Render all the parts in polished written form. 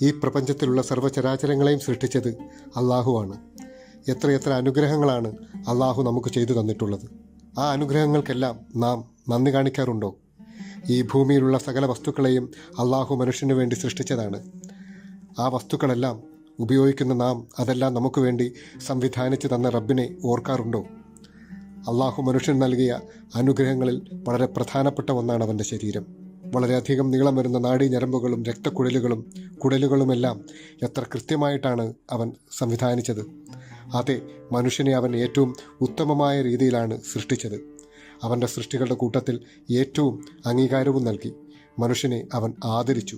ഈ പ്രപഞ്ചത്തിലുള്ള സർവ്വചരാചരങ്ങളെയും സൃഷ്ടിച്ചത് അള്ളാഹുവാണ്. എത്രയെത്ര അനുഗ്രഹങ്ങളാണ് അള്ളാഹു നമുക്ക് ചെയ്തു തന്നിട്ടുള്ളത്. ആ അനുഗ്രഹങ്ങൾക്കെല്ലാം നാം നന്ദി കാണിക്കാറുണ്ടോ? ഈ ഭൂമിയിലുള്ള സകല വസ്തുക്കളെയും അള്ളാഹു മനുഷ്യന് വേണ്ടി സൃഷ്ടിച്ചതാണ്. ആ വസ്തുക്കളെല്ലാം ഉപയോഗിക്കുന്ന നാം അതെല്ലാം നമുക്ക് വേണ്ടി സംവിധാനിച്ചു തന്ന റബ്ബിനെ ഓർക്കാറുണ്ടോ? അള്ളാഹു മനുഷ്യന് നൽകിയ അനുഗ്രഹങ്ങളിൽ വളരെ പ്രധാനപ്പെട്ട ഒന്നാണ് അവൻ്റെ ശരീരം. വളരെയധികം നീളം വരുന്ന നാഡീഞരമ്പുകളും രക്തക്കുഴലുകളും കുടലുകളുമെല്ലാം എത്ര കൃത്യമായിട്ടാണ് അവൻ സംവിധാനിച്ചത്. അതെ, മനുഷ്യനെ അവൻ ഏറ്റവും ഉത്തമമായ രീതിയിലാണ് സൃഷ്ടിച്ചത്. അവൻ്റെ സൃഷ്ടികളുടെ കൂട്ടത്തിൽ ഏറ്റവും അംഗീകാരവും നൽകി. മനുഷ്യനെ അവൻ ആദരിച്ചു.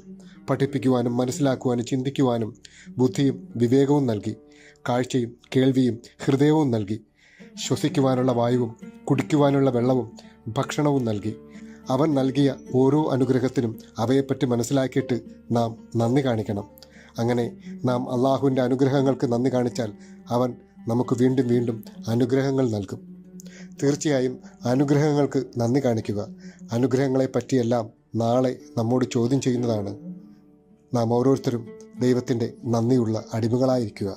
പഠിപ്പിക്കുവാനും മനസ്സിലാക്കുവാനും ചിന്തിക്കുവാനും ബുദ്ധിയും വിവേകവും നൽകി. കാഴ്ചയും കേൾവിയും ഹൃദയവും നൽകി. ശ്വസിക്കുവാനുള്ള വായുവും കുടിക്കുവാനുള്ള വെള്ളവും ഭക്ഷണവും നൽകി. അവൻ നൽകിയ ഓരോ അനുഗ്രഹത്തിനും അവയെപ്പറ്റി മനസ്സിലാക്കിയിട്ട് നാം നന്ദി കാണിക്കണം. അങ്ങനെ നാം അള്ളാഹുവിൻ്റെ അനുഗ്രഹങ്ങൾക്ക് നന്ദി കാണിച്ചാൽ അവൻ നമുക്ക് വീണ്ടും വീണ്ടും അനുഗ്രഹങ്ങൾ നൽകും. തീർച്ചയായും അനുഗ്രഹങ്ങൾക്ക് നന്ദി കാണിക്കുക. അനുഗ്രഹങ്ങളെ പറ്റിയെല്ലാം നാളെ നമ്മോട് ചോദ്യം ചെയ്യുന്നതാണ്. നാം ഓരോരുത്തരും ദൈവത്തിൻ്റെ നന്ദിയുള്ള അടിമകളായിരിക്കുക.